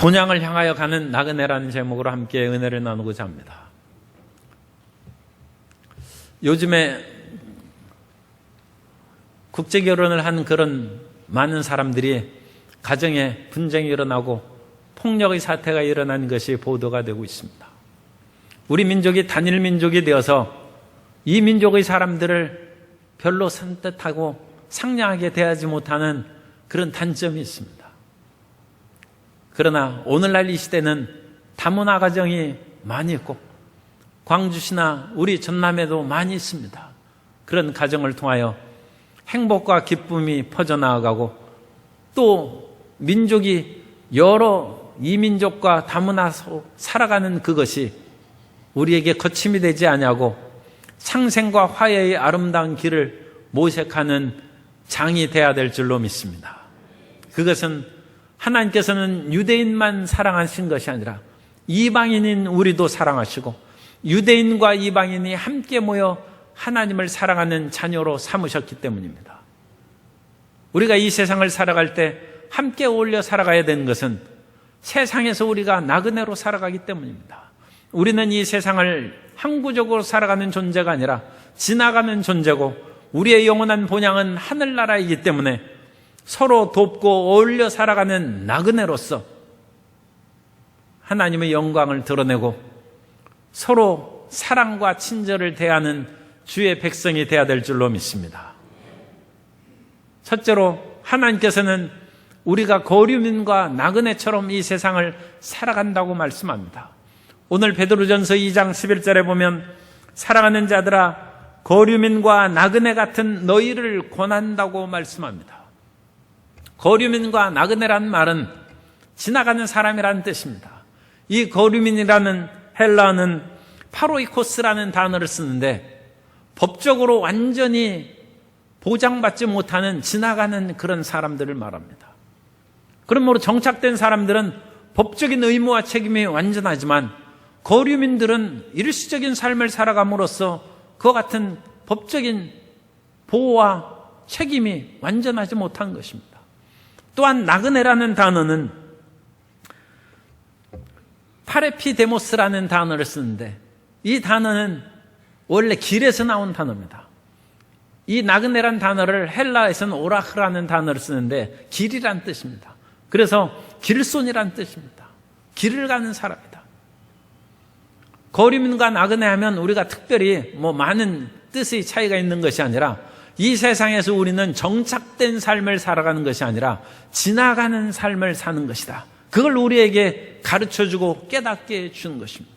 본향을 향하여 가는 나그네라는 제목으로 함께 은혜를 나누고자 합니다. 요즘에 국제결혼을 한 그런 많은 사람들이 가정에 분쟁이 일어나고 폭력의 사태가 일어나는 것이 보도가 되고 있습니다. 우리 민족이 단일 민족이 되어서 이 민족의 사람들을 별로 산뜻하고 상냥하게 대하지 못하는 그런 단점이 있습니다. 그러나 오늘날 이 시대는 다문화 가정이 많이 있고 광주시나 우리 전남에도 많이 있습니다. 그런 가정을 통하여 행복과 기쁨이 퍼져나가고 또 민족이 여러 이민족과 다문화로 살아가는 그것이 우리에게 거침이 되지 아니하고 상생과 화해의 아름다운 길을 모색하는 장이 되어야 될 줄로 믿습니다. 그것은 하나님께서는 유대인만 사랑하신 것이 아니라 이방인인 우리도 사랑하시고 유대인과 이방인이 함께 모여 하나님을 사랑하는 자녀로 삼으셨기 때문입니다. 우리가 이 세상을 살아갈 때 함께 어울려 살아가야 되는 것은 세상에서 우리가 나그네로 살아가기 때문입니다. 우리는 이 세상을 항구적으로 살아가는 존재가 아니라 지나가는 존재고 우리의 영원한 본향은 하늘나라이기 때문에 서로 돕고 어울려 살아가는 나그네로서 하나님의 영광을 드러내고 서로 사랑과 친절을 대하는 주의 백성이 되어야 될 줄로 믿습니다. 첫째로 하나님께서는 우리가 거류민과 나그네처럼 이 세상을 살아간다고 말씀합니다. 오늘 베드로전서 2장 11절에 보면 사랑하는 자들아 거류민과 나그네 같은 너희를 권한다고 말씀합니다. 거류민과 나그네라는 말은 지나가는 사람이라는 뜻입니다. 이 거류민이라는 헬라어는 파로이코스라는 단어를 쓰는데 법적으로 완전히 보장받지 못하는 지나가는 그런 사람들을 말합니다. 그러므로 정착된 사람들은 법적인 의무와 책임이 완전하지만 거류민들은 일시적인 삶을 살아감으로써 그와 같은 법적인 보호와 책임이 완전하지 못한 것입니다. 또한 나그네라는 단어는 파레피데모스라는 단어를 쓰는데 이 단어는 원래 길에서 나온 단어입니다. 이 나그네라는 단어를 헬라에서는 오라흐라는 단어를 쓰는데 길이란 뜻입니다. 그래서 길손이란 뜻입니다. 길을 가는 사람이다. 거류민과 나그네 하면 우리가 특별히 많은 뜻의 차이가 있는 것이 아니라 이 세상에서 우리는 정착된 삶을 살아가는 것이 아니라 지나가는 삶을 사는 것이다. 그걸 우리에게 가르쳐주고 깨닫게 해주는 것입니다.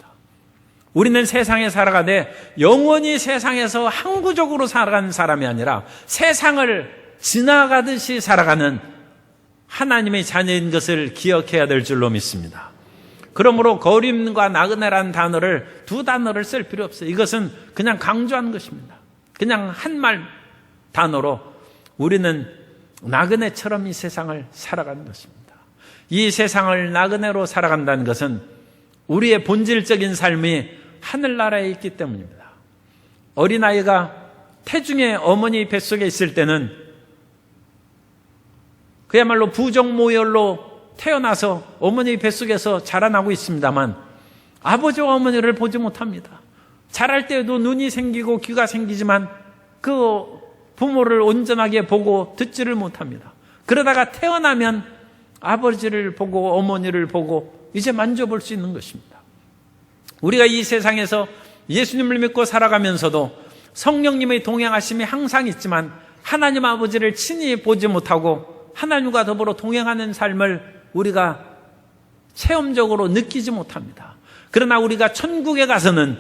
우리는 세상에 살아가되 영원히 세상에서 항구적으로 살아가는 사람이 아니라 세상을 지나가듯이 살아가는 하나님의 자녀인 것을 기억해야 될 줄로 믿습니다. 그러므로 거류민과 나그네라는 단어를 두 단어를 쓸 필요 없어요. 이것은 그냥 강조하는 것입니다. 그냥 한말 단어로 우리는 나그네처럼 이 세상을 살아가는 것입니다. 이 세상을 나그네로 살아간다는 것은 우리의 본질적인 삶이 하늘나라에 있기 때문입니다. 어린아이가 태중에 어머니 뱃속에 있을 때는 그야말로 부정모혈로 태어나서 어머니 뱃속에서 자라나고 있습니다만 아버지와 어머니를 보지 못합니다. 자랄 때에도 눈이 생기고 귀가 생기지만 그 부모를 온전하게 보고 듣지를 못합니다. 그러다가 태어나면 아버지를 보고 어머니를 보고 이제 만져볼 수 있는 것입니다. 우리가 이 세상에서 예수님을 믿고 살아가면서도 성령님의 동행하심이 항상 있지만 하나님 아버지를 친히 보지 못하고 하나님과 더불어 동행하는 삶을 우리가 체험적으로 느끼지 못합니다. 그러나 우리가 천국에 가서는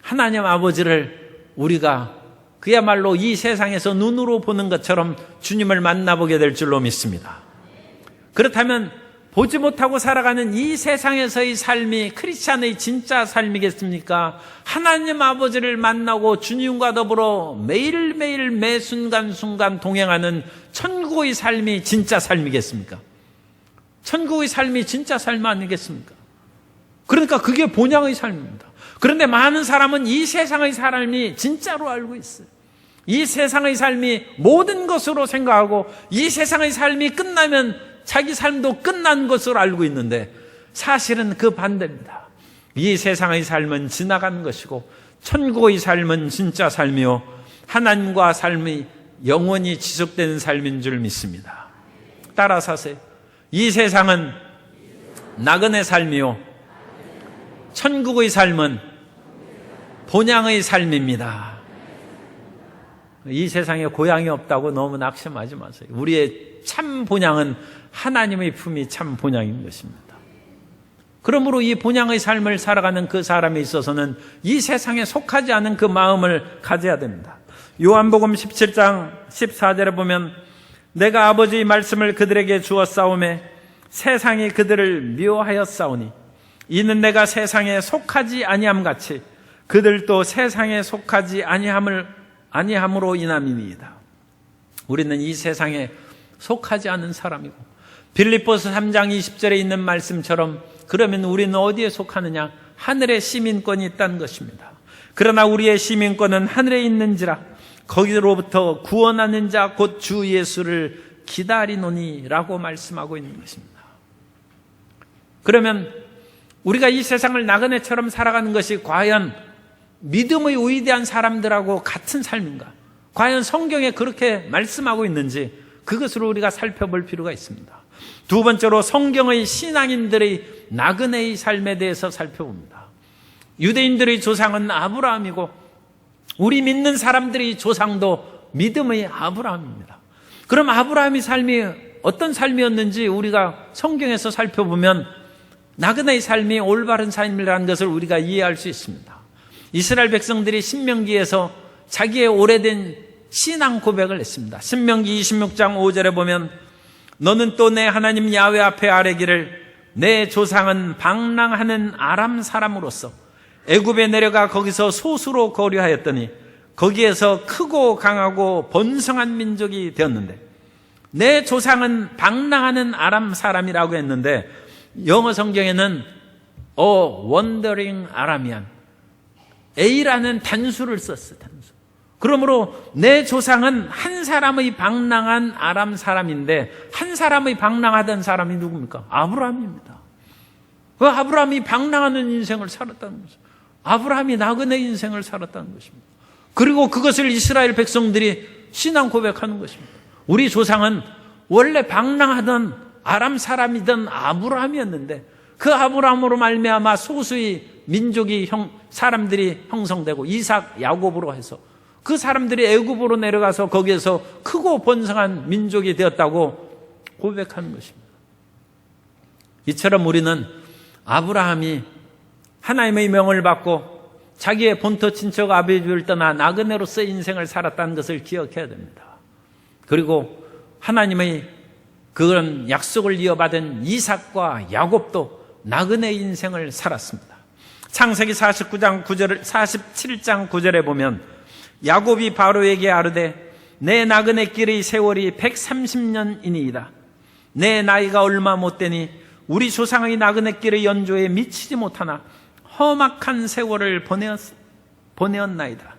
하나님 아버지를 우리가 그야말로 이 세상에서 눈으로 보는 것처럼 주님을 만나보게 될 줄로 믿습니다. 그렇다면 보지 못하고 살아가는 이 세상에서의 삶이 크리스찬의 진짜 삶이겠습니까? 하나님 아버지를 만나고 주님과 더불어 매일매일 매 순간순간 동행하는 천국의 삶이 진짜 삶이겠습니까? 천국의 삶이 진짜 삶 아니겠습니까? 그러니까 그게 본향의 삶입니다. 그런데 많은 사람은 이 세상의 삶이 진짜로 알고 있어요. 이 세상의 삶이 모든 것으로 생각하고 이 세상의 삶이 끝나면 자기 삶도 끝난 것으로 알고 있는데 사실은 그 반대입니다. 이 세상의 삶은 지나가는 것이고 천국의 삶은 진짜 삶이요 하나님과 삶이 영원히 지속되는 삶인 줄 믿습니다. 따라서 하세요. 이 세상은 나그네 삶이요 천국의 삶은 본향의 삶입니다. 이 세상에 고향이 없다고 너무 낙심하지 마세요. 우리의 참 본향은 하나님의 품이 참 본향인 것입니다. 그러므로 이 본향의 삶을 살아가는 그 사람에 있어서는 이 세상에 속하지 않은 그 마음을 가져야 됩니다. 요한복음 17장 14절에 보면 내가 아버지의 말씀을 그들에게 주었사오매 세상이 그들을 미워하였사오니 이는 내가 세상에 속하지 아니함 같이 그들도 세상에 속하지 아니함으로 인함이니이다. 우리는 이 세상에 속하지 않은 사람이고 빌립보서 3장 20절에 있는 말씀처럼 그러면 우리는 어디에 속하느냐? 하늘의 시민권이 있다는 것입니다. 그러나 우리의 시민권은 하늘에 있는지라 거기로부터 구원하는 자 곧 주 예수를 기다리노니 라고 말씀하고 있는 것입니다. 그러면 우리가 이 세상을 나그네처럼 살아가는 것이 과연 믿음의 위대한 사람들하고 같은 삶인가? 과연 성경에 그렇게 말씀하고 있는지 그것을 우리가 살펴볼 필요가 있습니다. 두 번째로 성경의 신앙인들의 나그네의 삶에 대해서 살펴봅니다. 유대인들의 조상은 아브라함이고 우리 믿는 사람들의 조상도 믿음의 아브라함입니다. 그럼 아브라함의 삶이 어떤 삶이었는지 우리가 성경에서 살펴보면 나그네의 삶이 올바른 삶이라는 것을 우리가 이해할 수 있습니다. 이스라엘 백성들이 신명기에서 자기의 오래된 신앙 고백을 했습니다. 신명기 26장 5절에 보면 너는 또 내 하나님 야훼 앞에 아뢰기를 내 조상은 방랑하는 아람 사람으로서 애굽에 내려가 거기서 소수로 거류하였더니 거기에서 크고 강하고 번성한 민족이 되었는데 내 조상은 방랑하는 아람 사람이라고 했는데 영어 성경에는 wandering Aramean A라는 단수를 썼어요. 단수. 그러므로 내 조상은 한 사람의 방랑한 아람 사람인데 한 사람의 방랑하던 사람이 누굽니까? 아브라함입니다. 그 아브라함이 방랑하는 인생을 살았다는 것입니다. 아브라함이 나그네 인생을 살았다는 것입니다. 그리고 그것을 이스라엘 백성들이 신앙 고백하는 것입니다. 우리 조상은 원래 방랑하던 아람 사람이던 아브라함이었는데 그 아브라함으로 말미암아 소수의 민족이 사람들이 형성되고 이삭, 야곱으로 해서 그 사람들이 애굽으로 내려가서 거기에서 크고 번성한 민족이 되었다고 고백하는 것입니다. 이처럼 우리는 아브라함이 하나님의 명을 받고 자기의 본토 친척 아비집을 떠나 나그네로서의 인생을 살았다는 것을 기억해야 됩니다. 그리고 하나님의 그런 약속을 이어받은 이삭과 야곱도 나그네 인생을 살았습니다. 창세기 47장 9절에 보면 야곱이 바로에게 아르되 내 나그네 길의 세월이 130년이니이다. 내 나이가 얼마 못되니 우리 조상의 나그네 길의 연조에 미치지 못하나 험악한 세월을 보내었나이다.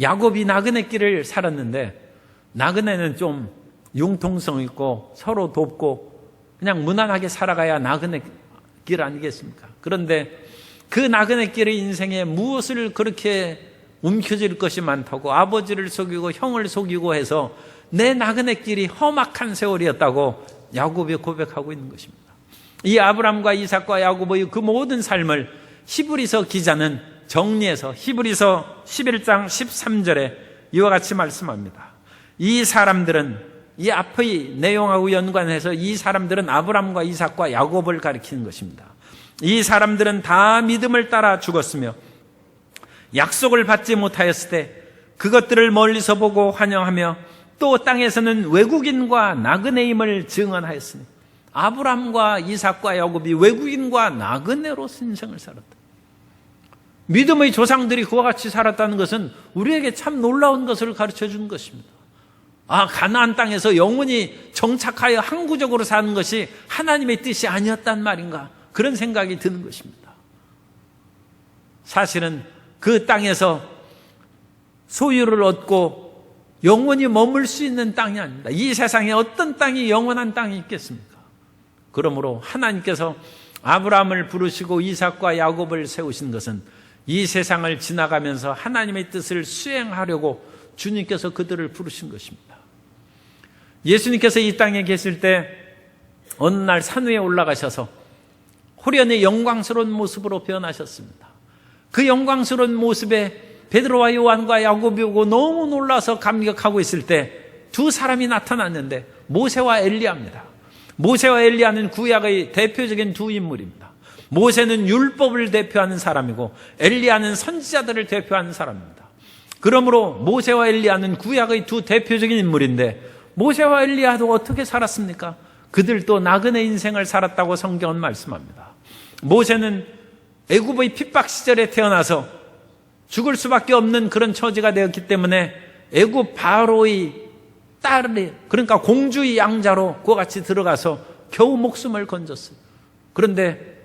야곱이 나그네 길을 살았는데 나그네는 좀 융통성 있고 서로 돕고 그냥 무난하게 살아가야 나그네 길 아니겠습니까? 그런데 그 나그네 길의 인생에 무엇을 그렇게 움켜쥘 것이 많다고 아버지를 속이고 형을 속이고 해서 내 나그네 길이 험악한 세월이었다고 야곱이 고백하고 있는 것입니다. 이 아브람과 이삭과 야곱의 그 모든 삶을 히브리서 기자는 정리해서 히브리서 11장 13절에 이와 같이 말씀합니다. 이 사람들은 이 앞의 내용하고 연관해서 이 사람들은 아브람과 이삭과 야곱을 가리키는 것입니다. 이 사람들은 다 믿음을 따라 죽었으며 약속을 받지 못하였을 때 그것들을 멀리서 보고 환영하며 또 땅에서는 외국인과 나그네임을 증언하였으니 아브람과 이삭과 야곱이 외국인과 나그네로 인생을 살았다. 믿음의 조상들이 그와 같이 살았다는 것은 우리에게 참 놀라운 것을 가르쳐 주는 것입니다. 가나안 땅에서 영원히 정착하여 항구적으로 사는 것이 하나님의 뜻이 아니었단 말인가? 그런 생각이 드는 것입니다. 사실은 그 땅에서 소유를 얻고 영원히 머물 수 있는 땅이 아닙니다. 이 세상에 어떤 땅이 영원한 땅이 있겠습니까? 그러므로 하나님께서 아브라함을 부르시고 이삭과 야곱을 세우신 것은 이 세상을 지나가면서 하나님의 뜻을 수행하려고 주님께서 그들을 부르신 것입니다. 예수님께서 이 땅에 계실 때 어느 날 산 위에 올라가셔서 호련의 영광스러운 모습으로 변하셨습니다. 그 영광스러운 모습에 베드로와 요한과 야곱이 오고 너무 놀라서 감격하고 있을 때 두 사람이 나타났는데 모세와 엘리야입니다. 모세와 엘리야는 구약의 대표적인 두 인물입니다. 모세는 율법을 대표하는 사람이고 엘리야는 선지자들을 대표하는 사람입니다. 그러므로 모세와 엘리야는 구약의 두 대표적인 인물인데 모세와 엘리야도 어떻게 살았습니까? 그들도 나그네 인생을 살았다고 성경은 말씀합니다. 모세는 애굽의 핍박 시절에 태어나서 죽을 수밖에 없는 그런 처지가 되었기 때문에 애굽 바로의 딸이, 그러니까 공주의 양자로 그와 같이 들어가서 겨우 목숨을 건졌어요. 그런데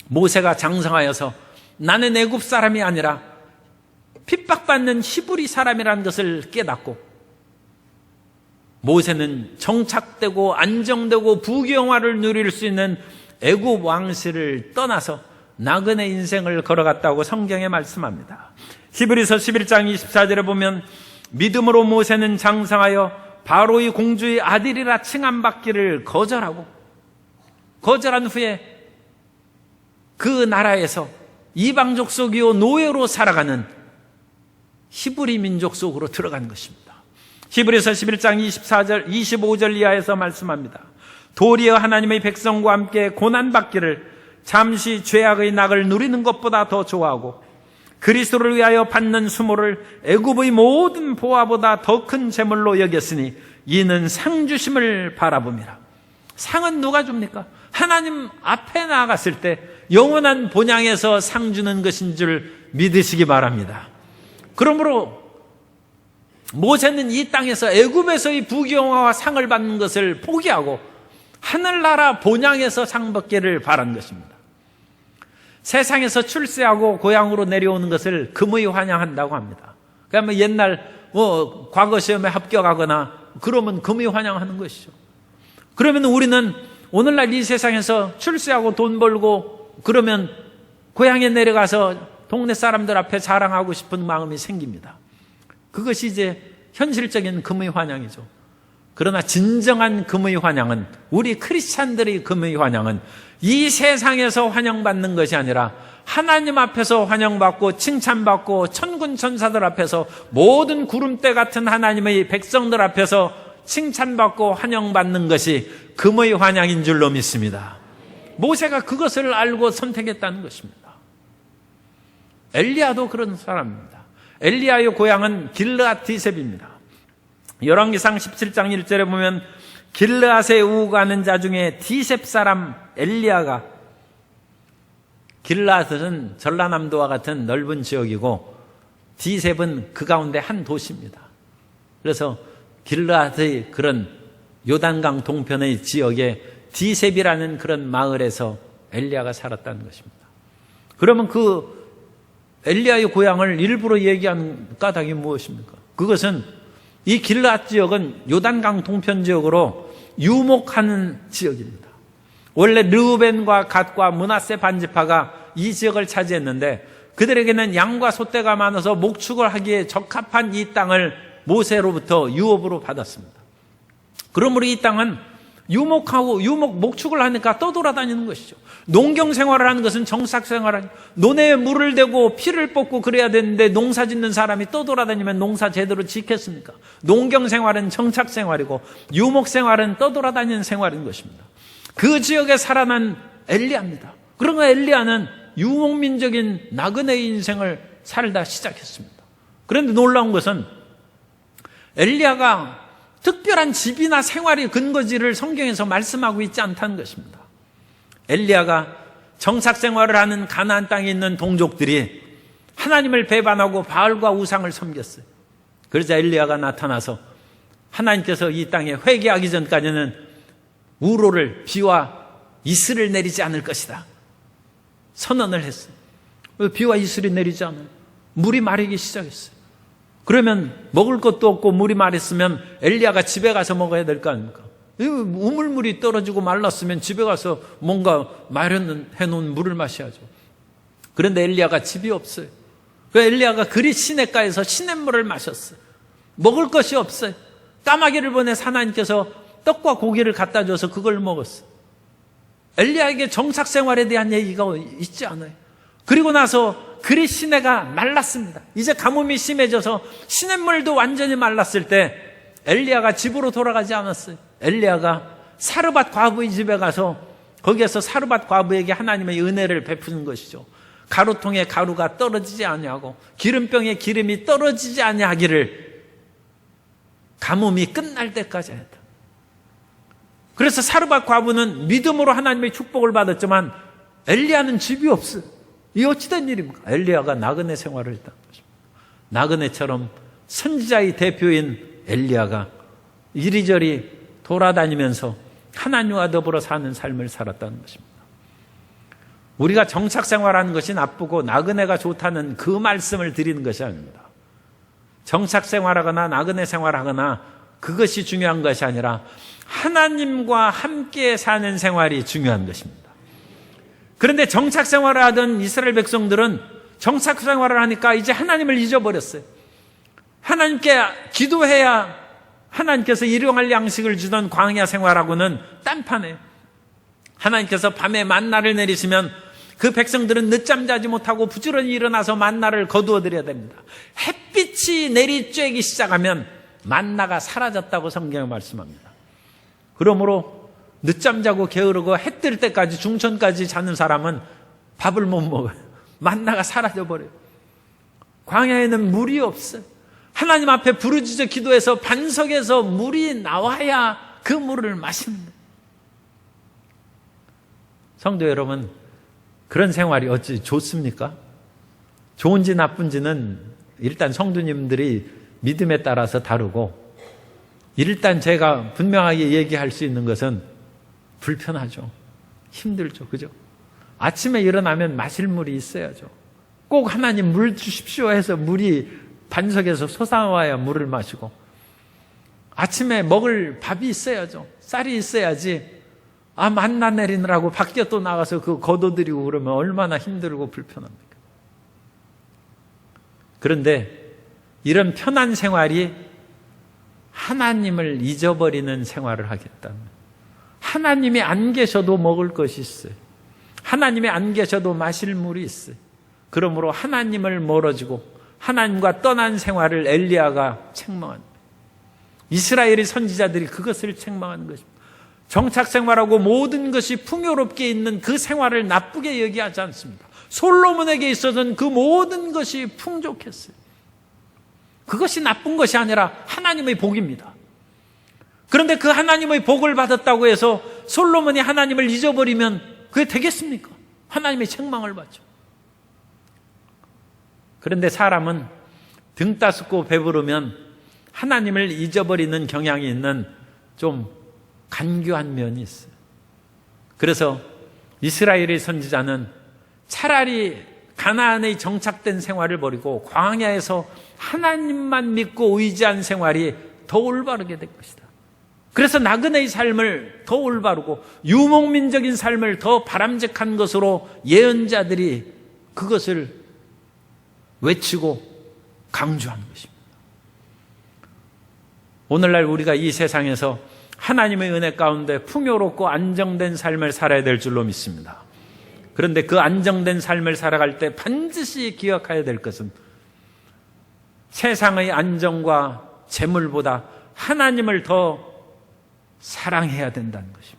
모세가 장성하여서 나는 애굽 사람이 아니라 핍박받는 히브리 사람이라는 것을 깨닫고 모세는 정착되고 안정되고 부귀영화를 누릴 수 있는 애굽 왕실을 떠나서 나그네 인생을 걸어갔다고 성경에 말씀합니다. 히브리서 11장 24절에 보면 믿음으로 모세는 장성하여 바로의 공주의 아들이라 칭함받기를 거절한 후에 그 나라에서 이방 족속이요 노예로 살아가는 히브리 민족 속으로 들어간 것입니다. 히브리서 11장 24절 25절 이하에서 말씀합니다. 도리어 하나님의 백성과 함께 고난받기를 잠시 죄악의 낙을 누리는 것보다 더 좋아하고 그리스도를 위하여 받는 수모를 애굽의 모든 보화보다 더 큰 재물로 여겼으니 이는 상 주심을 바라봅니다. 상은 누가 줍니까? 하나님 앞에 나아갔을 때 영원한 본향에서 상 주는 것인 줄 믿으시기 바랍니다. 그러므로 모세는 이 땅에서 애굽에서의 부귀영화와 상을 받는 것을 포기하고 하늘나라 본향에서 상 받기를 바란 것입니다. 세상에서 출세하고 고향으로 내려오는 것을 금의 환영한다고 합니다. 그러면 옛날 과거 시험에 합격하거나 그러면 금의 환영하는 것이죠. 그러면 우리는 오늘날 이 세상에서 출세하고 돈 벌고 그러면 고향에 내려가서 동네 사람들 앞에 자랑하고 싶은 마음이 생깁니다. 그것이 이제 현실적인 금의 환영이죠. 그러나 진정한 금의 환영은, 우리 크리스찬들의 금의 환영은 이 세상에서 환영받는 것이 아니라 하나님 앞에서 환영받고 칭찬받고 천군 천사들 앞에서 모든 구름대 같은 하나님의 백성들 앞에서 칭찬받고 환영받는 것이 금의 환영인 줄로 믿습니다. 모세가 그것을 알고 선택했다는 것입니다. 엘리야도 그런 사람입니다. 엘리야의 고향은 길르앗 디셉입니다. 열왕기상 17장 1절에 보면 길르앗에 우가는 자 중에 디셉 사람 엘리야가, 길르앗은 전라남도와 같은 넓은 지역이고 디셉은 그 가운데 한 도시입니다. 그래서 길르앗의 그런 요단강 동편의 지역에 디셉이라는 그런 마을에서 엘리야가 살았다는 것입니다. 그러면 그 엘리야의 고향을 일부러 얘기한 까닭이 무엇입니까? 그것은 이 길르앗 지역은 요단강 동편 지역으로 유목하는 지역입니다. 원래 르우벤과 갓과 므낫세 반지파가 이 지역을 차지했는데 그들에게는 양과 소떼가 많아서 목축을 하기에 적합한 이 땅을 모세로부터 유업으로 받았습니다. 그러므로 이 땅은 목축을 하니까 떠돌아다니는 것이죠. 농경 생활을 하는 것은 정삭 생활을, 논에 물을 대고 피를 뽑고 그래야 되는데 농사 짓는 사람이 떠돌아다니면 농사 제대로 짓겠습니까? 농경 생활은 정착 생활이고 유목 생활은 떠돌아다니는 생활인 것입니다. 그 지역에 살아난 엘리야입니다. 그러나 엘리야는 유목민적인 나그네의 인생을 살다 시작했습니다. 그런데 놀라운 것은 엘리야가 특별한 집이나 생활의 근거지를 성경에서 말씀하고 있지 않다는 것입니다. 엘리야가 정착 생활을 하는 가나안 땅에 있는 동족들이 하나님을 배반하고 바알과 우상을 섬겼어요. 그러자 엘리야가 나타나서 하나님께서 이 땅에 회개하기 전까지는 우로를, 비와 이슬을 내리지 않을 것이다 선언을 했어요. 비와 이슬이 내리지 않아요. 물이 마르기 시작했어요. 그러면 먹을 것도 없고 물이 마르으면 엘리야가 집에 가서 먹어야 될 거 아닙니까? 우물물이 떨어지고 말랐으면 집에 가서 뭔가 마련해 놓은 물을 마셔야죠. 그런데 엘리야가 집이 없어요. 그 엘리야가 그리 시냇가에서 시냇물을 마셨어요. 먹을 것이 없어요. 까마귀를 보내서 하나님께서 떡과 고기를 갖다 줘서 그걸 먹었어요. 엘리야에게 정착 생활에 대한 얘기가 있지 않아요. 그리고 나서 그리 시내가 말랐습니다. 이제 가뭄이 심해져서 시냇물도 완전히 말랐을 때 엘리야가 집으로 돌아가지 않았어요. 엘리야가 사르밧 과부의 집에 가서 거기에서 사르밧 과부에게 하나님의 은혜를 베푸는 것이죠. 가루통에 가루가 떨어지지 아니하고 기름병에 기름이 떨어지지 아니하기를 가뭄이 끝날 때까지 했다. 그래서 사르밧 과부는 믿음으로 하나님의 축복을 받았지만 엘리야는 집이 없어요. 이 어찌된 일입니까? 엘리야가 나그네 생활을 했다는 것입니다. 나그네처럼 선지자의 대표인 엘리야가 이리저리 돌아다니면서 하나님과 더불어 사는 삶을 살았다는 것입니다. 우리가 정착 생활하는 것이 나쁘고 나그네가 좋다는 그 말씀을 드리는 것이 아닙니다. 정착 생활하거나 나그네 생활하거나 그것이 중요한 것이 아니라 하나님과 함께 사는 생활이 중요한 것입니다. 그런데 정착 생활을 하던 이스라엘 백성들은 정착 생활을 하니까 이제 하나님을 잊어버렸어요. 하나님께 기도해야 하나님께서 일용할 양식을 주던 광야 생활하고는 딴판이에요. 하나님께서 밤에 만나를 내리시면 그 백성들은 늦잠 자지 못하고 부지런히 일어나서 만나를 거두어 드려야 됩니다. 햇빛이 내리쬐기 시작하면 만나가 사라졌다고 성경에 말씀합니다. 그러므로 늦잠 자고 게으르고 해 뜰 때까지 중천까지 자는 사람은 밥을 못 먹어요. 만나가 사라져버려요. 광야에는 물이 없어요. 하나님 앞에 부르짖어 기도해서 반석에서 물이 나와야 그 물을 마십니다. 성도 여러분, 그런 생활이 어찌 좋습니까? 좋은지 나쁜지는 일단 성도님들이 믿음에 따라서 다르고, 일단 제가 분명하게 얘기할 수 있는 것은 불편하죠. 힘들죠. 그죠? 아침에 일어나면 마실 물이 있어야죠. 꼭 하나님 물 주십시오 해서 물이 반석에서 솟아와야 물을 마시고, 아침에 먹을 밥이 있어야죠. 쌀이 있어야지. 만나 내리느라고 밖에 또 나가서 그거 거둬들이고 그러면 얼마나 힘들고 불편합니까? 그런데 이런 편한 생활이 하나님을 잊어버리는 생활을 하겠다는, 하나님이 안 계셔도 먹을 것이 있어요. 하나님이 안 계셔도 마실 물이 있어요. 그러므로 하나님을 멀어지고 하나님과 떠난 생활을 엘리야가 책망합니다. 이스라엘의 선지자들이 그것을 책망하는 것입니다. 정착 생활하고 모든 것이 풍요롭게 있는 그 생활을 나쁘게 여기하지 않습니다. 솔로몬에게 있어서는 그 모든 것이 풍족했어요. 그것이 나쁜 것이 아니라 하나님의 복입니다. 그런데 그 하나님의 복을 받았다고 해서 솔로몬이 하나님을 잊어버리면 그게 되겠습니까? 하나님의 책망을 받죠. 그런데 사람은 등 따숩고 배부르면 하나님을 잊어버리는 경향이 있는 좀 간교한 면이 있어요. 그래서 이스라엘의 선지자는 차라리 가나안의 정착된 생활을 버리고 광야에서 하나님만 믿고 의지한 생활이 더 올바르게 될 것이다. 그래서 나그네의 삶을 더 올바르고 유목민적인 삶을 더 바람직한 것으로 예언자들이 그것을 외치고 강조하는 것입니다. 오늘날 우리가 이 세상에서 하나님의 은혜 가운데 풍요롭고 안정된 삶을 살아야 될 줄로 믿습니다. 그런데 그 안정된 삶을 살아갈 때 반드시 기억해야 될 것은 세상의 안정과 재물보다 하나님을 더 사랑해야 된다는 것입니다.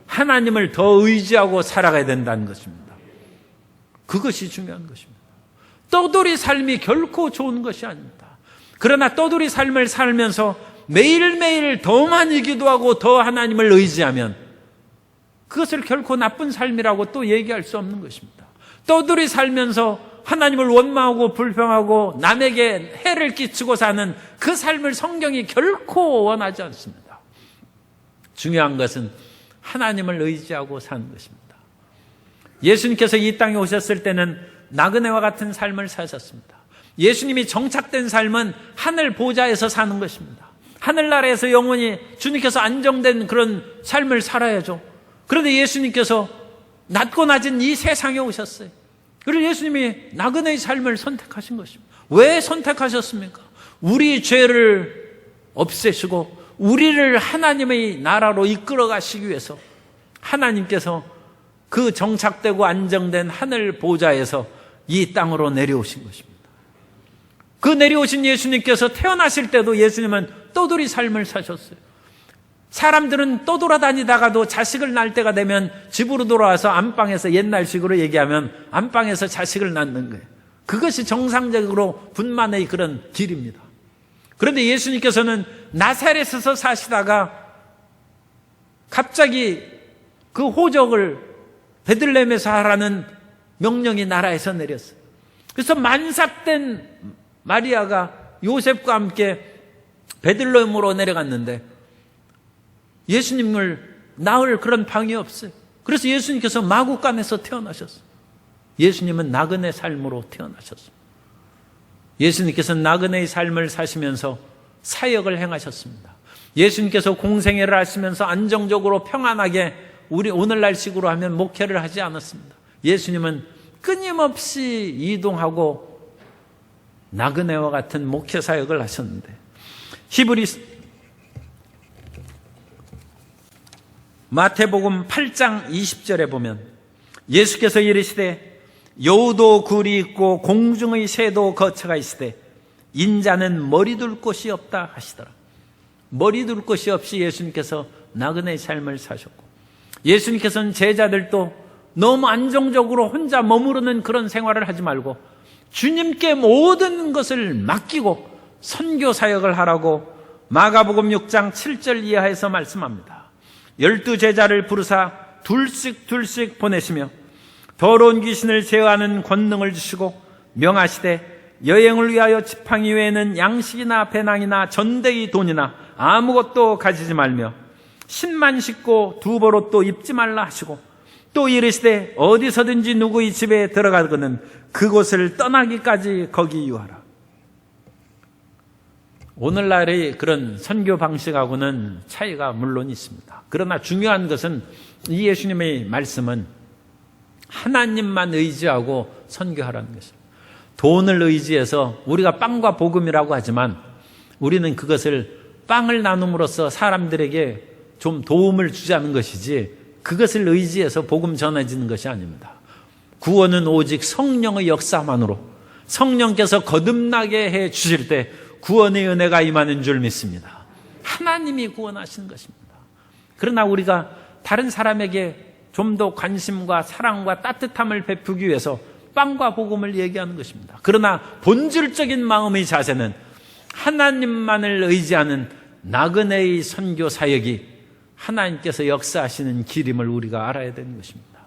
하나님을 더 의지하고 살아가야 된다는 것입니다. 그것이 중요한 것입니다. 떠돌이 삶이 결코 좋은 것이 아닙니다. 그러나 떠돌이 삶을 살면서 매일매일 더 많이 기도하고 더 하나님을 의지하면 그것을 결코 나쁜 삶이라고 또 얘기할 수 없는 것입니다. 떠돌이 살면서 하나님을 원망하고 불평하고 남에게 해를 끼치고 사는 그 삶을 성경이 결코 원하지 않습니다. 중요한 것은 하나님을 의지하고 사는 것입니다. 예수님께서 이 땅에 오셨을 때는 나그네와 같은 삶을 사셨습니다. 예수님이 정착된 삶은 하늘 보좌에서 사는 것입니다. 하늘나라에서 영원히 주님께서 안정된 그런 삶을 살아야죠. 그런데 예수님께서 낮고 낮은 이 세상에 오셨어요. 그리고 예수님이 나그네의 삶을 선택하신 것입니다. 왜 선택하셨습니까? 우리 죄를 없애시고 우리를 하나님의 나라로 이끌어 가시기 위해서 하나님께서 그 정착되고 안정된 하늘 보좌에서 이 땅으로 내려오신 것입니다. 그 내려오신 예수님께서 태어나실 때도 예수님은 떠돌이 삶을 사셨어요. 사람들은 떠돌아다니다가도 자식을 낳을 때가 되면 집으로 돌아와서 안방에서 옛날식으로 얘기하면 안방에서 자식을 낳는 거예요. 그것이 정상적으로 분만의 그런 길입니다. 그런데 예수님께서는 나사렛에서 사시다가 갑자기 그 호적을 베들레헴에서 하라는 명령이 나라에서 내렸어요. 그래서 만삭된 마리아가 요셉과 함께 베들레헴으로 내려갔는데 예수님을 낳을 그런 방이 없어요. 그래서 예수님께서 마구간에서 태어나셨어요. 예수님은 나그네 삶으로 태어나셨습니다. 예수님께서는 나그네의 삶을 사시면서 사역을 행하셨습니다. 예수님께서 공생애를 하시면서 안정적으로 평안하게 우리 오늘날식으로 하면 목회를 하지 않았습니다. 예수님은 끊임없이 이동하고 나그네와 같은 목회 사역을 하셨는데 마태복음 8장 20절에 보면 예수께서 이르시되 여우도 굴이 있고 공중의 새도 거처가 있으되 인자는 머리 둘 곳이 없다 하시더라. 머리 둘 곳이 없이 예수님께서 나그네의 삶을 사셨고 예수님께서는 제자들도 너무 안정적으로 혼자 머무르는 그런 생활을 하지 말고 주님께 모든 것을 맡기고 선교 사역을 하라고 마가복음 6장 7절 이하에서 말씀합니다. 12제자를 부르사 둘씩 보내시며 더러운 귀신을 제어하는 권능을 주시고 명하시되 여행을 위하여 지팡이 외에는 양식이나 배낭이나 전대의 돈이나 아무것도 가지지 말며 신만 씻고 두벌옷도 입지 말라 하시고 또 이르시되 어디서든지 누구의 집에 들어가거든 그곳을 떠나기까지 거기 유하라. 오늘날의 그런 선교 방식하고는 차이가 물론 있습니다. 그러나 중요한 것은 이 예수님의 말씀은 하나님만 의지하고 선교하라는 것입니다. 돈을 의지해서 우리가 빵과 복음이라고 하지만 우리는 그것을 빵을 나눔으로써 사람들에게 좀 도움을 주자는 것이지 그것을 의지해서 복음 전해지는 것이 아닙니다. 구원은 오직 성령의 역사만으로 성령께서 거듭나게 해 주실 때 구원의 은혜가 임하는 줄 믿습니다. 하나님이 구원하시는 것입니다. 그러나 우리가 다른 사람에게 좀 더 관심과 사랑과 따뜻함을 베푸기 위해서 빵과 복음을 얘기하는 것입니다. 그러나 본질적인 마음의 자세는 하나님만을 의지하는 나그네의 선교 사역이 하나님께서 역사하시는 길임을 우리가 알아야 되는 것입니다.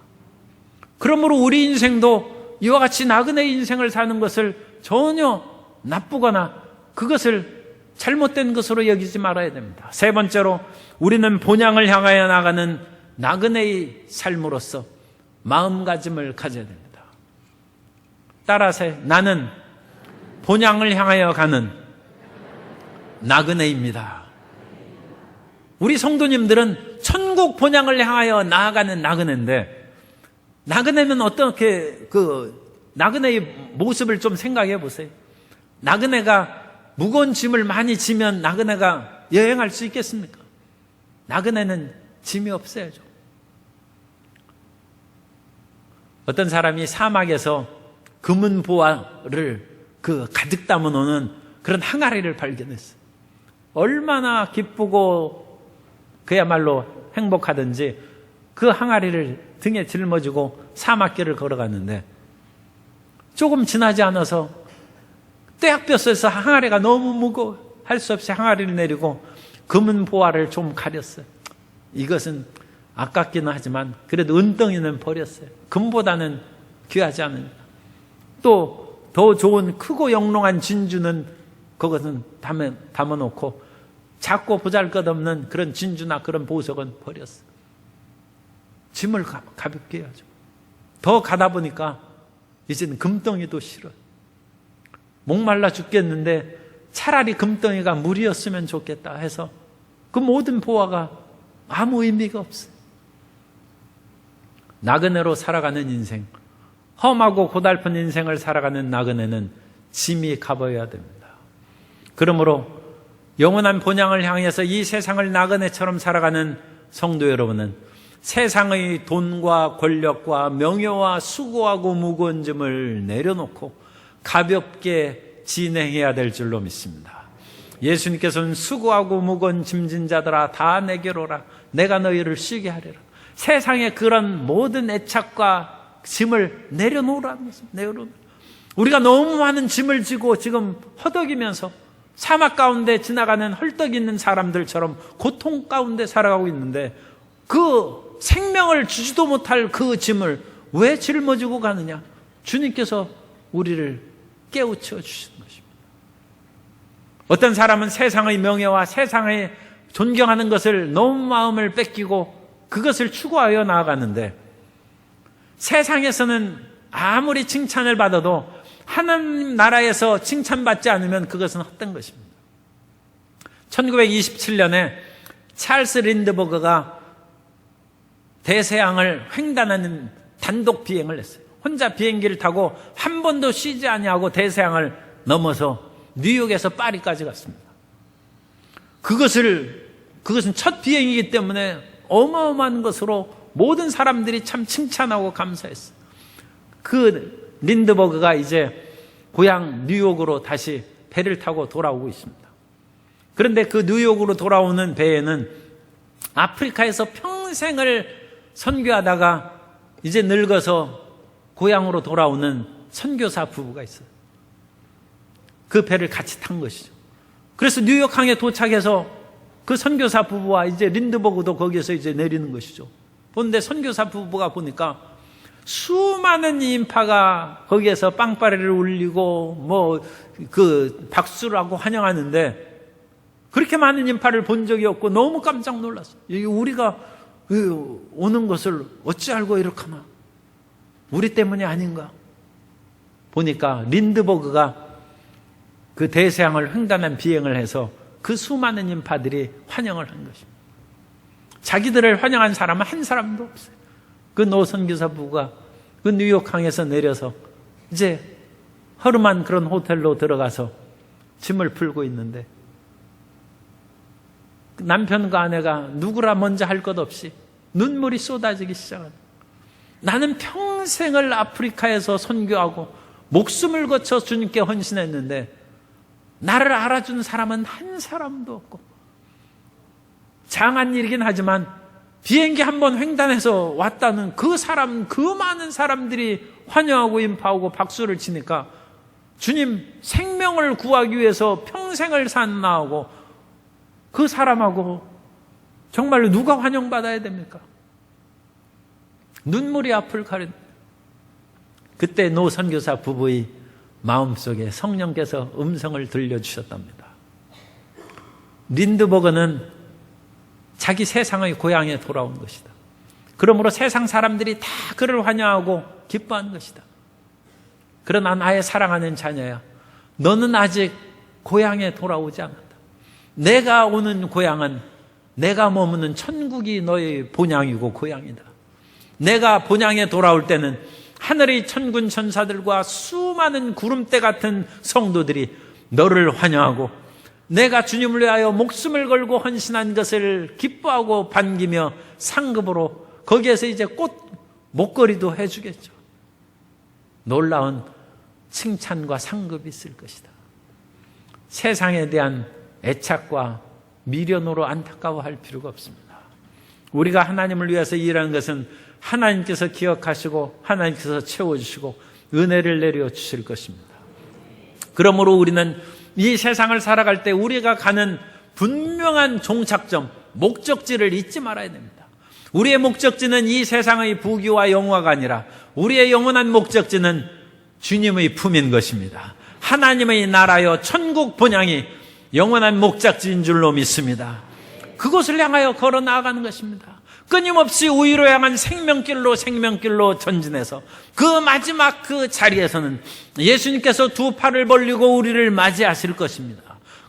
그러므로 우리 인생도 이와 같이 나그네의 인생을 사는 것을 전혀 나쁘거나 그것을 잘못된 것으로 여기지 말아야 됩니다. 세 번째로 우리는 본향을 향하여 나가는 나그네의 삶으로서 마음가짐을 가져야 됩니다. 따라서 나는 본향을 향하여 가는 나그네입니다. 우리 성도님들은 천국 본향을 향하여 나아가는 나그네인데 나그네는 어떻게 나그네의 모습을 좀 생각해 보세요. 나그네가 무거운 짐을 많이 지면 나그네가 여행할 수 있겠습니까? 나그네는 짐이 없어야죠. 어떤 사람이 사막에서 금은 보화를 가득 담아놓는 그런 항아리를 발견했어요. 얼마나 기쁘고 그야말로 행복하든지 그 항아리를 등에 짊어지고 사막길을 걸어갔는데 조금 지나지 않아서 떼약볕에서 항아리가 너무 무거워 할 수 없이 항아리를 내리고 금은 보화를 좀 가렸어요. 이것은 아깝기는 하지만 그래도 은덩이는 버렸어요. 금보다는 귀하지 않으니까. 또 더 좋은 크고 영롱한 진주는 그것은 담아놓고 작고 보잘것없는 그런 진주나 그런 보석은 버렸어요. 짐을 가볍게 해야죠. 더 가다 보니까 이제는 금덩이도 싫어요. 목말라 죽겠는데 차라리 금덩이가 물이었으면 좋겠다 해서 그 모든 보화가 아무 의미가 없어요. 나그네로 살아가는 인생, 험하고 고달픈 인생을 살아가는 나그네는 짐이 가버려야 됩니다. 그러므로 영원한 본향을 향해서 이 세상을 나그네처럼 살아가는 성도 여러분은 세상의 돈과 권력과 명예와 수고하고 무거운 짐을 내려놓고 가볍게 진행해야 될 줄로 믿습니다. 예수님께서는 수고하고 무거운 짐진 자들아 다 내게로 오라, 내가 너희를 쉬게 하리라. 세상의 그런 모든 애착과 짐을 내려놓으라는 것입니다. 우리가 너무 많은 짐을 지고 지금 허덕이면서 사막 가운데 지나가는 헐떡 있는 사람들처럼 고통 가운데 살아가고 있는데 그 생명을 주지도 못할 그 짐을 왜 짊어지고 가느냐? 주님께서 우리를 깨우쳐 주시는 것입니다. 어떤 사람은 세상의 명예와 세상의 존경하는 것을 너무 마음을 뺏기고 그것을 추구하여 나아가는데 세상에서는 아무리 칭찬을 받아도 하나님 나라에서 칭찬받지 않으면 그것은 헛된 것입니다. 1927년에 찰스 린드버그가 대서양을 횡단하는 단독 비행을 했어요. 혼자 비행기를 타고 한 번도 쉬지 아니하고 대서양을 넘어서 뉴욕에서 파리까지 갔습니다. 그것은 첫 비행이기 때문에 어마어마한 것으로 모든 사람들이 참 칭찬하고 감사했어요. 그 린드버그가 이제 고향 뉴욕으로 다시 배를 타고 돌아오고 있습니다. 그런데 그 뉴욕으로 돌아오는 배에는 아프리카에서 평생을 선교하다가 이제 늙어서 고향으로 돌아오는 선교사 부부가 있어요. 그 배를 같이 탄 것이죠. 그래서 뉴욕항에 도착해서 그 선교사 부부와 이제 린드버그도 거기에서 이제 내리는 것이죠. 그런데 선교사 부부가 보니까 수많은 인파가 거기에서 빵빠레를 울리고 박수를 하고 환영하는데 그렇게 많은 인파를 본 적이 없고 너무 깜짝 놀랐어요. 우리가 오는 것을 어찌 알고 이렇게나? 우리 때문이 아닌가? 보니까 린드버그가 그 대서양을 횡단한 비행을 해서 그 수많은 인파들이 환영을 한 것입니다. 자기들을 환영한 사람은 한 사람도 없어요. 그 노선교사 부부가 그 뉴욕항에서 내려서 이제 허름한 그런 호텔로 들어가서 짐을 풀고 있는데 남편과 아내가 누구라 먼저 할 것 없이 눈물이 쏟아지기 시작합니다. 나는 평생을 아프리카에서 선교하고 목숨을 거쳐 주님께 헌신했는데 나를 알아준 사람은 한 사람도 없고 장한 일이긴 하지만 비행기 한 번 횡단해서 왔다는 그 많은 사람들이 환영하고 인파하고 박수를 치니까 주님 생명을 구하기 위해서 평생을 산 나하고 그 사람하고 정말로 누가 환영받아야 됩니까? 눈물이 앞을 가린. 그때 노 선교사 부부의 마음속에 성령께서 음성을 들려주셨답니다. 린드버그는 자기 세상의 고향에 돌아온 것이다. 그러므로 세상 사람들이 다 그를 환영하고 기뻐하는 것이다. 그러나 나의 사랑하는 자녀야, 너는 아직 고향에 돌아오지 않았다. 내가 오는 고향은 내가 머무는 천국이 너의 본향이고 고향이다. 내가 본향에 돌아올 때는 하늘의 천군 천사들과 수많은 구름대 같은 성도들이 너를 환영하고 내가 주님을 위하여 목숨을 걸고 헌신한 것을 기뻐하고 반기며 상급으로 거기에서 이제 목걸이도 해주겠죠. 놀라운 칭찬과 상급이 있을 것이다. 세상에 대한 애착과 미련으로 안타까워할 필요가 없습니다. 우리가 하나님을 위해서 일하는 것은 하나님께서 기억하시고 하나님께서 채워주시고 은혜를 내려주실 것입니다. 그러므로 우리는 이 세상을 살아갈 때 우리가 가는 분명한 종착점, 목적지를 잊지 말아야 됩니다. 우리의 목적지는 이 세상의 부귀와 영화가 아니라 우리의 영원한 목적지는 주님의 품인 것입니다. 하나님의 나라여 천국 본향이 영원한 목적지인 줄로 믿습니다. 그곳을 향하여 걸어 나아가는 것입니다. 끊임없이 우위로 향한 생명길로 전진해서 그 마지막 그 자리에서는 예수님께서 두 팔을 벌리고 우리를 맞이하실 것입니다.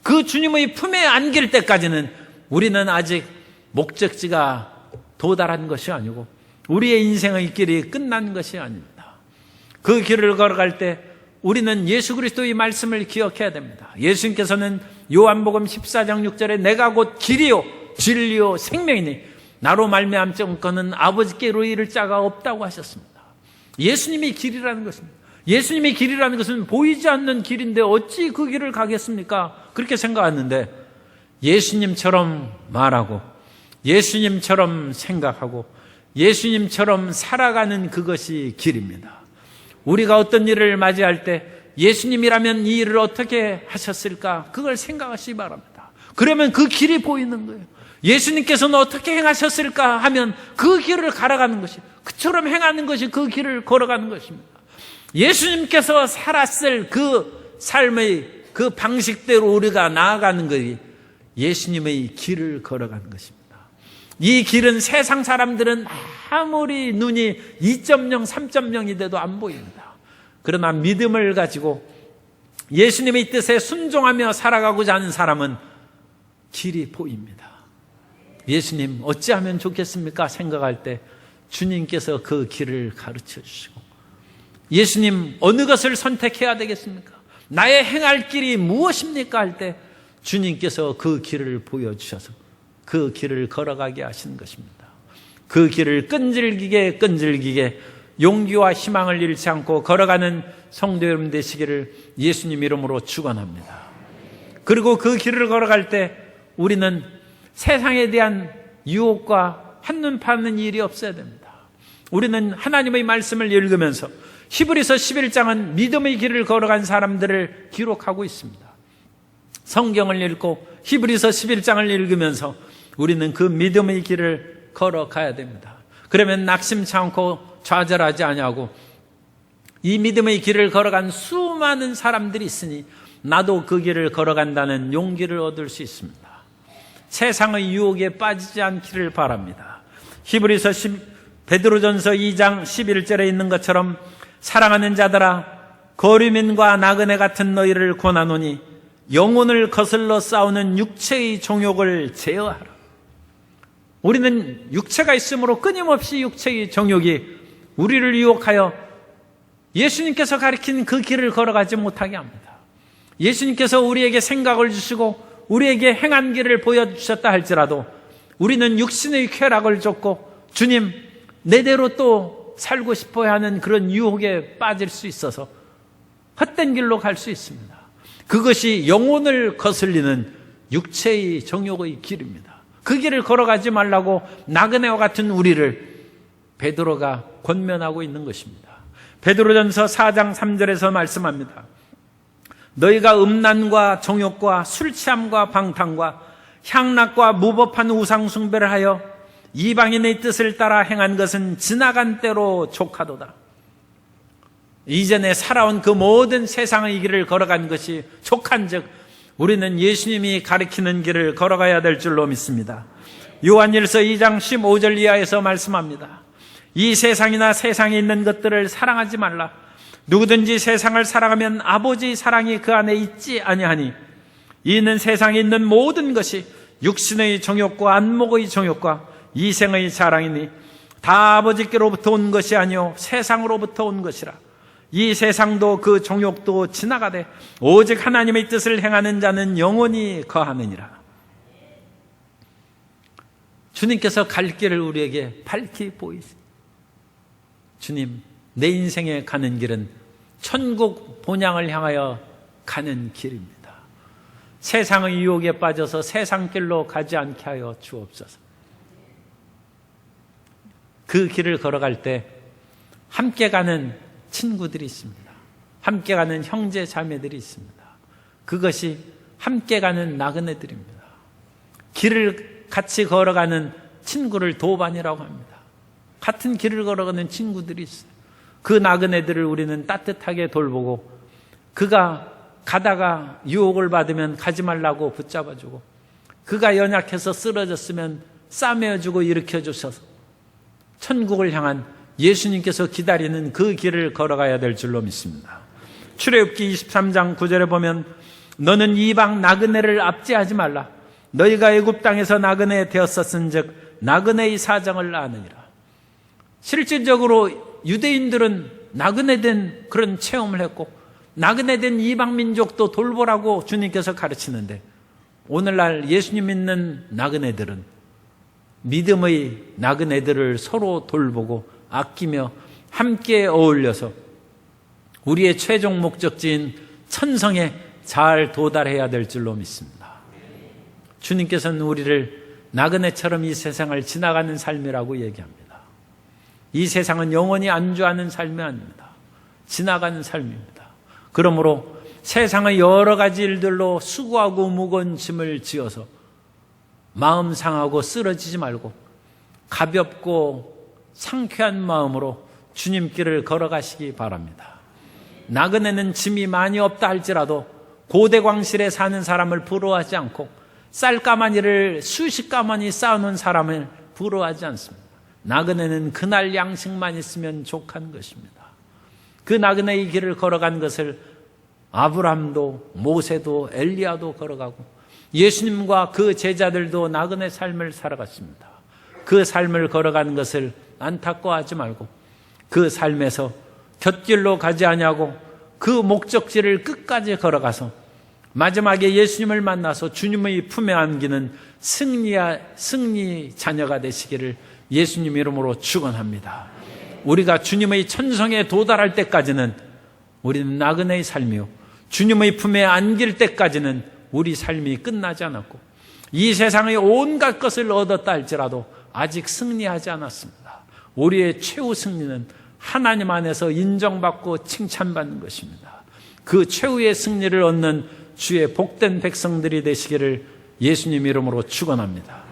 그 주님의 품에 안길 때까지는 우리는 아직 목적지가 도달한 것이 아니고 우리의 인생의 길이 끝난 것이 아닙니다. 그 길을 걸어갈 때 우리는 예수 그리스도의 말씀을 기억해야 됩니다. 예수님께서는 요한복음 14장 6절에 내가 곧 길이요 진리요 생명이니 나로 말미암고는 아버지께로 이를 자가 없다고 하셨습니다. 예수님이 길이라는 것입니다. 예수님이 길이라는 것은 보이지 않는 길인데 어찌 그 길을 가겠습니까? 그렇게 생각하는데 예수님처럼 말하고 예수님처럼 생각하고 예수님처럼 살아가는 그것이 길입니다. 우리가 어떤 일을 맞이할 때 예수님이라면 이 일을 어떻게 하셨을까? 그걸 생각하시기 바랍니다. 그러면 그 길이 보이는 거예요. 예수님께서는 어떻게 행하셨을까 하면 그 길을 걸어가는 것이, 그처럼 행하는 것이 그 길을 걸어가는 것입니다. 예수님께서 살았을 그 삶의 그 방식대로 우리가 나아가는 것이 예수님의 길을 걸어가는 것입니다. 이 길은 세상 사람들은 아무리 눈이 2.0, 3.0이 돼도 안 보입니다. 그러나 믿음을 가지고 예수님의 뜻에 순종하며 살아가고자 하는 사람은 길이 보입니다. 예수님 어찌하면 좋겠습니까? 생각할 때 주님께서 그 길을 가르쳐 주시고, 예수님 어느 것을 선택해야 되겠습니까? 나의 행할 길이 무엇입니까? 할 때 주님께서 그 길을 보여주셔서 그 길을 걸어가게 하시는 것입니다. 그 길을 끈질기게 용기와 희망을 잃지 않고 걸어가는 성도 여러분 되시기를 예수님 이름으로 축원합니다. 그리고 그 길을 걸어갈 때 우리는 세상에 대한 유혹과 한눈 파는 일이 없어야 됩니다. 우리는 하나님의 말씀을 읽으면서 히브리서 11장은 믿음의 길을 걸어간 사람들을 기록하고 있습니다. 성경을 읽고 히브리서 11장을 읽으면서 우리는 그 믿음의 길을 걸어가야 됩니다. 그러면 낙심치 않고 좌절하지 아니하고 이 믿음의 길을 걸어간 수많은 사람들이 있으니 나도 그 길을 걸어간다는 용기를 얻을 수 있습니다. 세상의 유혹에 빠지지 않기를 바랍니다. 히브리서 베드로전서 2장 11절에 있는 것처럼 사랑하는 자들아 거류민과 나그네 같은 너희를 권하노니 영혼을 거슬러 싸우는 육체의 정욕을 제어하라. 우리는 육체가 있으므로 끊임없이 육체의 정욕이 우리를 유혹하여 예수님께서 가리킨 그 길을 걸어가지 못하게 합니다. 예수님께서 우리에게 생각을 주시고 우리에게 행한 길을 보여주셨다 할지라도 우리는 육신의 쾌락을 쫓고 주님 내대로 또 살고 싶어 하는 그런 유혹에 빠질 수 있어서 헛된 길로 갈 수 있습니다. 그것이 영혼을 거슬리는 육체의 정욕의 길입니다. 그 길을 걸어가지 말라고 나그네와 같은 우리를 베드로가 권면하고 있는 것입니다. 베드로전서 4장 3절에서 말씀합니다. 너희가 음란과 정욕과 술취함과 방탕과 향락과 무법한 우상 숭배를 하여 이방인의 뜻을 따라 행한 것은 지나간 때로 족하도다. 이전에 살아온 그 모든 세상의 길을 걸어간 것이 족한즉 우리는 예수님이 가리키는 길을 걸어가야 될 줄로 믿습니다. 요한일서 2장 15절 이하에서 말씀합니다. 이 세상이나 세상에 있는 것들을 사랑하지 말라. 누구든지 세상을 사랑하면 아버지의 사랑이 그 안에 있지 아니하니 이는 세상에 있는 모든 것이 육신의 정욕과 안목의 정욕과 이생의 자랑이니 다 아버지께로부터 온 것이 아니요 세상으로부터 온 것이라. 이 세상도 그 정욕도 지나가되 오직 하나님의 뜻을 행하는 자는 영원히 거하느니라. 주님께서 갈 길을 우리에게 밝히 보이세요. 주님, 내 인생에 가는 길은 천국 본향을 향하여 가는 길입니다. 세상의 유혹에 빠져서 세상 길로 가지 않게 하여 주옵소서. 그 길을 걸어갈 때 함께 가는 친구들이 있습니다. 함께 가는 형제 자매들이 있습니다. 그것이 함께 가는 나그네들입니다. 길을 같이 걸어가는 친구를 도반이라고 합니다. 같은 길을 걸어가는 친구들이 있어요. 그 나그네들을 우리는 따뜻하게 돌보고 그가 가다가 유혹을 받으면 가지 말라고 붙잡아주고 그가 연약해서 쓰러졌으면 싸매어주고 일으켜주셔서 천국을 향한 예수님께서 기다리는 그 길을 걸어가야 될 줄로 믿습니다. 출애굽기 23장 9절에 보면 너는 이방 나그네를 압제하지 말라. 너희가 애굽 땅에서 나그네 되었었은즉 나그네의 사정을 아느니라. 실질적으로 유대인들은 나그네된 그런 체험을 했고 나그네된 이방 민족도 돌보라고 주님께서 가르치는데, 오늘날 예수님 믿는 나그네들은 믿음의 나그네들을 서로 돌보고 아끼며 함께 어울려서 우리의 최종 목적지인 천성에 잘 도달해야 될 줄로 믿습니다. 주님께서는 우리를 나그네처럼 이 세상을 지나가는 삶이라고 얘기합니다. 이 세상은 영원히 안주하는 삶이 아닙니다. 지나가는 삶입니다. 그러므로 세상의 여러 가지 일들로 수고하고 무거운 짐을 지어서 마음 상하고 쓰러지지 말고 가볍고 상쾌한 마음으로 주님길을 걸어가시기 바랍니다. 나그네는 짐이 많이 없다 할지라도 고대광실에 사는 사람을 부러워하지 않고 쌀가마니를 수십 가마니 쌓아놓은 사람을 부러워하지 않습니다. 나그네는 그날 양식만 있으면 족한 것입니다. 그 나그네의 길을 걸어간 것을 아브람도 모세도 엘리야도 걸어가고 예수님과 그 제자들도 나그네 삶을 살아갔습니다. 그 삶을 걸어가는 것을 안타까워하지 말고 그 삶에서 곁길로 가지 아니하고 그 목적지를 끝까지 걸어가서 마지막에 예수님을 만나서 주님의 품에 안기는 승리 자녀가 되시기를 예수님 이름으로 축원합니다. 우리가 주님의 천성에 도달할 때까지는 우리는 나그네의 삶이요, 주님의 품에 안길 때까지는 우리 삶이 끝나지 않았고 이 세상의 온갖 것을 얻었다 할지라도 아직 승리하지 않았습니다. 우리의 최후 승리는 하나님 안에서 인정받고 칭찬받는 것입니다. 그 최후의 승리를 얻는 주의 복된 백성들이 되시기를 예수님 이름으로 축원합니다.